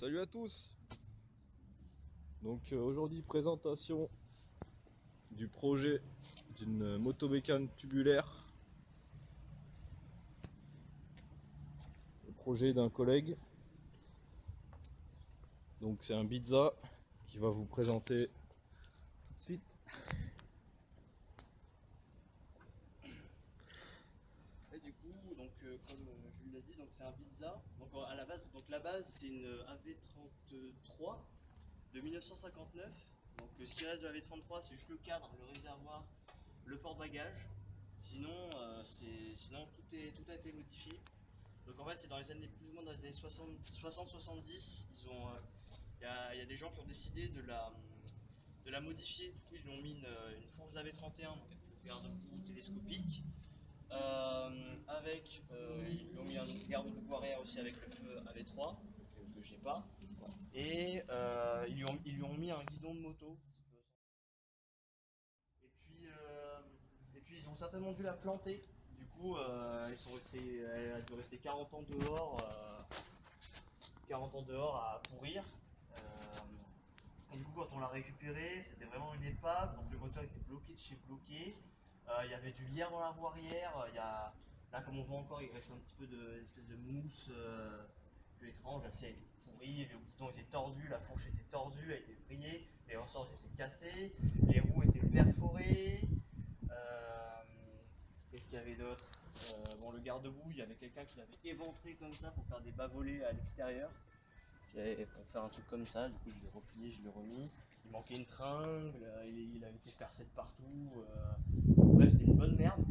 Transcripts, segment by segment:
Salut à tous. Donc aujourd'hui présentation du projet d'une motobécane tubulaire. Le projet d'un collègue. Donc c'est un Bizza qui va vous présenter tout de suite. Et du coup, comme je lui l'ai dit, c'est un Bizza. Donc à la base, la base c'est une AV33 de 1959. Donc ce qui reste de la AV33, c'est juste le cadre, le réservoir, le porte-bagages. Sinon tout a été modifié. Donc en fait, c'est dans les années plus ou moins dans les années 60-70, il y a des gens qui ont décidé de la modifier. Du coup, ils lui ont mis une fourche AV31, donc avec le garde-boue télescopique. Ils lui ont mis un garde-boue arrière aussi avec le feu AV3 que j'ai pas, et ils lui ont mis un guidon de moto. Et puis ils ont certainement dû la planter. Du coup, elle a dû rester 40 ans dehors, 40 ans dehors à pourrir. Et du coup, quand on l'a récupéré, c'était vraiment une épave. Donc le moteur était bloqué de chez bloqué. Il y avait du lierre dans la roue arrière. Là, comme on voit encore, il reste un petit peu d'espèce de mousse un peu étrange. Là, elle était pourrie, le bouton était tordu, la fourche était tordue, elle était vrillée, les ressorts étaient cassés, les roues étaient perforées. Qu'est-ce qu'il y avait d'autre? Le garde-boue, il y avait quelqu'un qui l'avait éventré comme ça pour faire des bas-volés à l'extérieur. Pour faire un truc comme ça, du coup je l'ai replié, je l'ai remis. Il manquait une tringle, il a été percé de partout. Bref, c'était une bonne merde.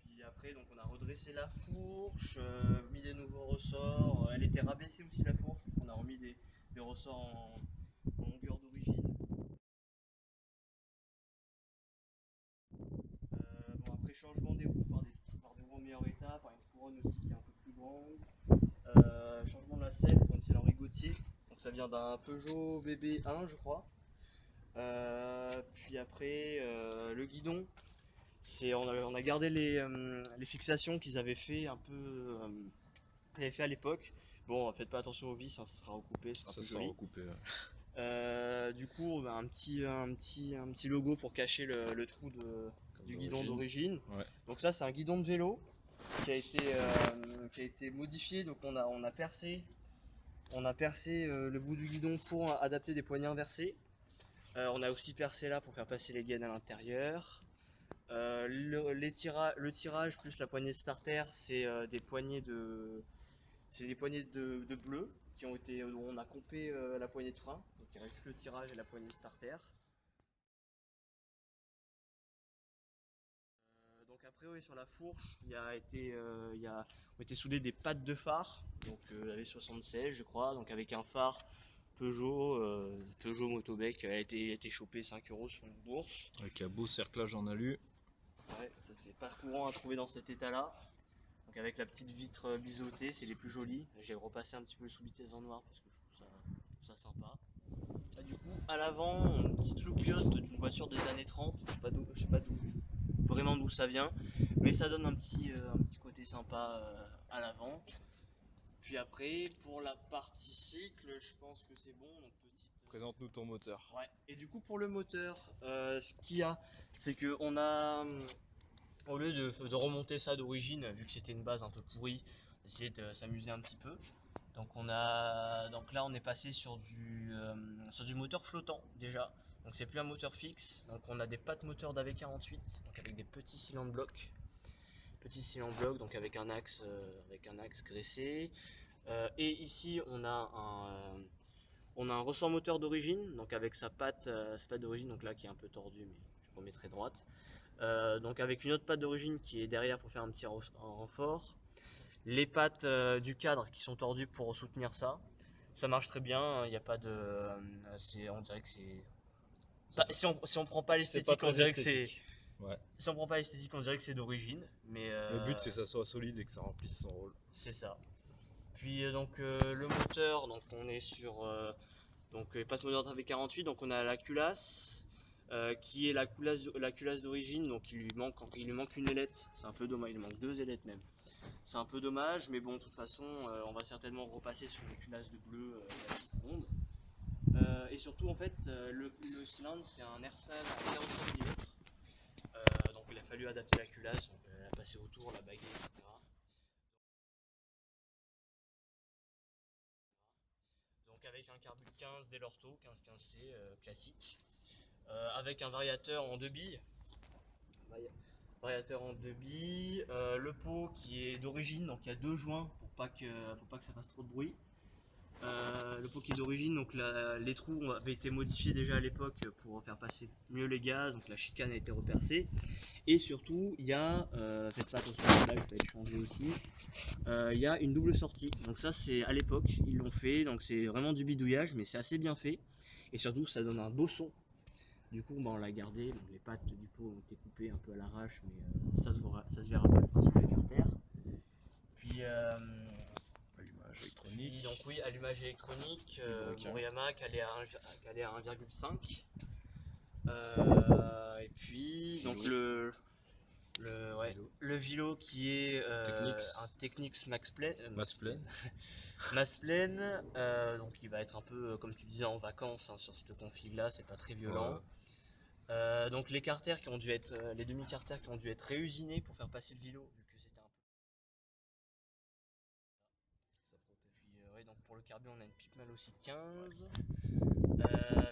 Puis après, donc on a redressé la fourche, mis des nouveaux ressorts. Elle était rabaissée aussi la fourche, on a remis des ressorts en longueur d'origine. Après, changement des roues par des roues en meilleur état, par une couronne aussi qui est un peu plus grande. Changement de la selle pour une selle en rigotier. Donc ça vient d'un Peugeot BB1 je crois. Puis après le guidon, on a gardé les fixations qu'ils avaient fait un peu à l'époque. Bon, faites pas attention aux vis, hein, ça sera recoupé, ça sera plus joli. Recoupé, Du coup, on a un petit logo pour cacher le trou du guidon d'origine. Ouais. Donc ça, c'est un guidon de vélo qui a été modifié. Donc on a percé le bout du guidon pour adapter des poignées inversées. On a aussi percé là pour faire passer les gaines à l'intérieur. Le tirage plus la poignée de starter, c'est des poignées de bleu où on a compé la poignée de frein. Donc il reste juste le tirage et la poignée de starter. Donc après, oui, sur la fourche, ont été soudées des pattes de phare, donc avec 76 je crois, donc avec un phare Peugeot Motobec. Elle a été chopée 5 € sur une bourse. Avec un beau cerclage en alu. Ouais, ça c'est pas courant à trouver dans cet état-là. Donc avec la petite vitre biseautée, c'est les plus jolies. J'ai repassé un petit peu le sous-vitesse en noir parce que je trouve ça sympa. Là, du coup, à l'avant, une petite loupiote d'une voiture des années 30. Je sais pas vraiment d'où ça vient, mais ça donne un petit côté sympa à l'avant. Puis après, pour la partie cycle, je pense que c'est bon. Donc Présente-nous ton moteur. Ouais. Et du coup, pour le moteur, ce qu'il y a, c'est que on a, au lieu de remonter ça d'origine, vu que c'était une base un peu pourrie, on a essayé de s'amuser un petit peu. Donc là on est passé sur du moteur flottant déjà. Donc c'est plus un moteur fixe. Donc on a des pattes moteur d'AV48, donc avec des petits cylindres blocs. Donc avec un axe graissé. Et ici on a un ressort moteur d'origine, donc avec sa patte d'origine, donc là qui est un peu tordue, mais je remettrai droite. Donc avec une autre patte d'origine qui est derrière pour faire un petit renfort. Les pattes du cadre qui sont tordues pour soutenir ça. Ça marche très bien, il n'y a pas de. On dirait que c'est. Si on prend pas l'esthétique, on dirait que c'est. Ouais. Si on prend pas l'esthétique, on dirait que c'est d'origine. Mais Le but c'est que ça soit solide et que ça remplisse son rôle. C'est ça. Puis le moteur, donc on est sur Donc pas de moteur de V48, donc on a la culasse qui est la culasse d'origine, donc il lui manque une ailette, c'est un peu dommage, il lui manque 2 ailettes même. C'est un peu dommage, mais bon, de toute façon, on va certainement repasser sur une culasse de bleu la 6 secondes. Et surtout, en fait, le cylindre, c'est un Airsal à 45 mm. Donc il a fallu adapter la culasse, donc, la passer autour, la baguer, etc. Donc avec un carbure 15 Delorto, 1515C classique, avec un variateur en 2 billes. Le pot qui est d'origine, donc il y a 2 joints pour pas que ça fasse trop de bruit. Le pot qui est d'origine, donc les trous avaient été modifiés déjà à l'époque pour faire passer mieux les gaz, donc la chicane a été repercée. Et surtout, il y a, faites pas attention à ça va être changé aussi, il y a une double sortie. Donc ça c'est à l'époque, ils l'ont fait, donc c'est vraiment du bidouillage, mais c'est assez bien fait. Et surtout ça donne un beau son. Du coup on l'a gardé, donc les pattes du pot ont été coupées un peu à l'arrache, mais ça se verra pas, ça sera sur les carters. Puis Allumage électronique. donc oui, allumage électronique, Moriyama calé à 1,5. Et puis donc le Vilo qui est un Technics Massplane, donc il va être un peu comme tu disais en vacances hein, sur cette config là, c'est pas très violent. Donc les carters qui ont dû être les demi-carters qui ont dû être réusinés pour faire passer le Vilo vu que c'était un peu. Puis ouais, donc pour le carburant on a une Pipmal aussi 15.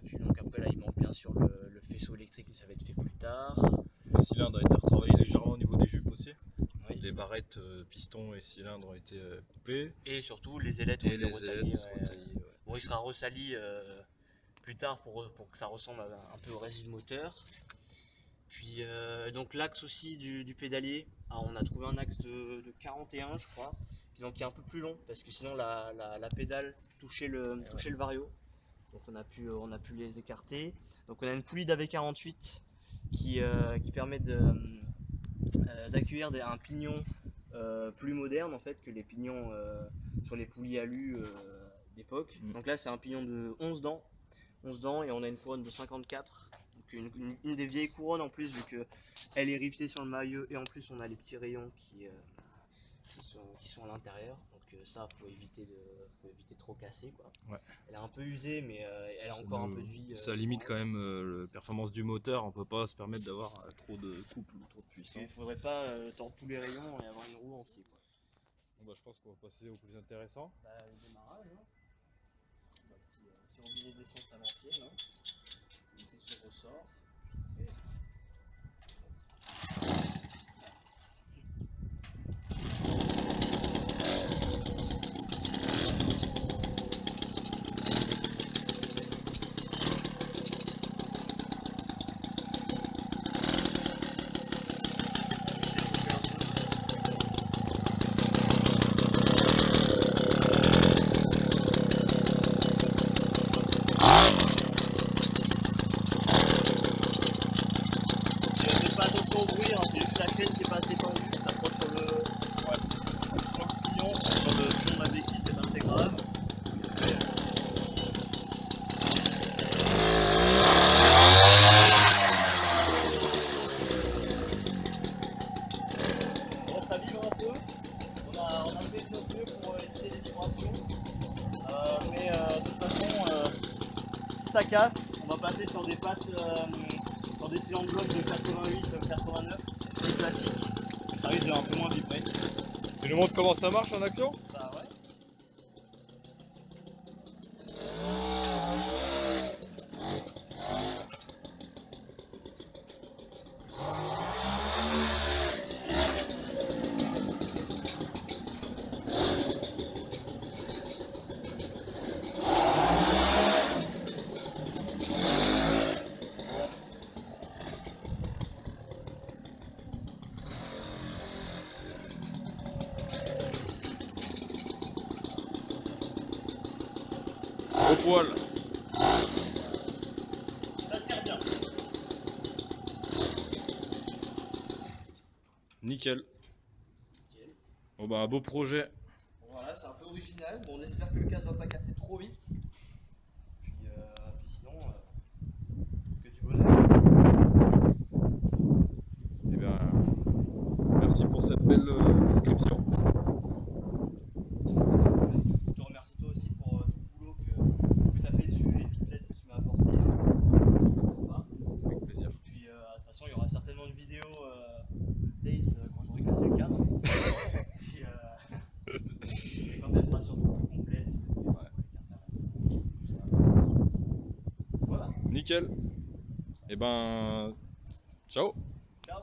Puis donc après là il manque bien sûr le faisceau électrique, mais ça va être fait plus tard. Le cylindre a été retravaillé légèrement au niveau des jupes aussi. Oui. Les barrettes, pistons et cylindres ont été coupées. Et surtout les ailettes ont été retaillées. Ouais. Bon, il sera ressali plus tard pour que ça ressemble un peu au reste du moteur. Puis donc l'axe aussi du pédalier, on a trouvé un axe de 41 je crois, puis donc qui est un peu plus long parce que sinon la pédale touchait le vario, donc on a pu les écarter. Donc on a une poulie d'AV48 qui permet d'accueillir un pignon plus moderne en fait que les pignons sur les poulies alu d'époque. Donc là c'est un pignon de 11 dents et on a une couronne de 54. Donc une des vieilles couronnes en plus vu que elle est rivetée sur le maillot et en plus on a les petits rayons qui sont à l'intérieur. Donc ça faut éviter de trop casser quoi. Ouais. Elle est un peu usée mais elle a encore un peu de vie. Ça limite quand même la performance du moteur, on peut pas se permettre d'avoir trop de couple ou trop de puissance. Il faudrait pas tordre tous les rayons et avoir une roue en C quoi. Bon, bah, je pense qu'on va passer au plus intéressant. Le démarrage, hein. Petit robinet d'essence à l'ancienne, hein. Il était sur ressort. Ça casse, on va passer sur des pattes, sur des cylindres blocs de 88, 89, plus classique. Ça risque de un peu moins vibrer. Tu nous montres comment ça marche en action? Bah ouais. Au poil. Ça tire bien. Nickel. Bon bah un beau projet. Voilà, c'est un peu original. Bon, on espère que le cadre ne va pas casser trop vite. Puis sinon, c'est que du bonheur. Eh bien, merci pour cette belle description. Je te remercie toi aussi pour tout le boulot que tu as fait dessus et toute l'aide que tu m'as apporté. C'est vraiment sympa. Avec plaisir. Puis de toute façon, il y aura certainement une vidéo date quand j'aurai cassé le cadre. Puis et quand elle sera surtout complète. Nickel. Et ben, ciao. Ciao.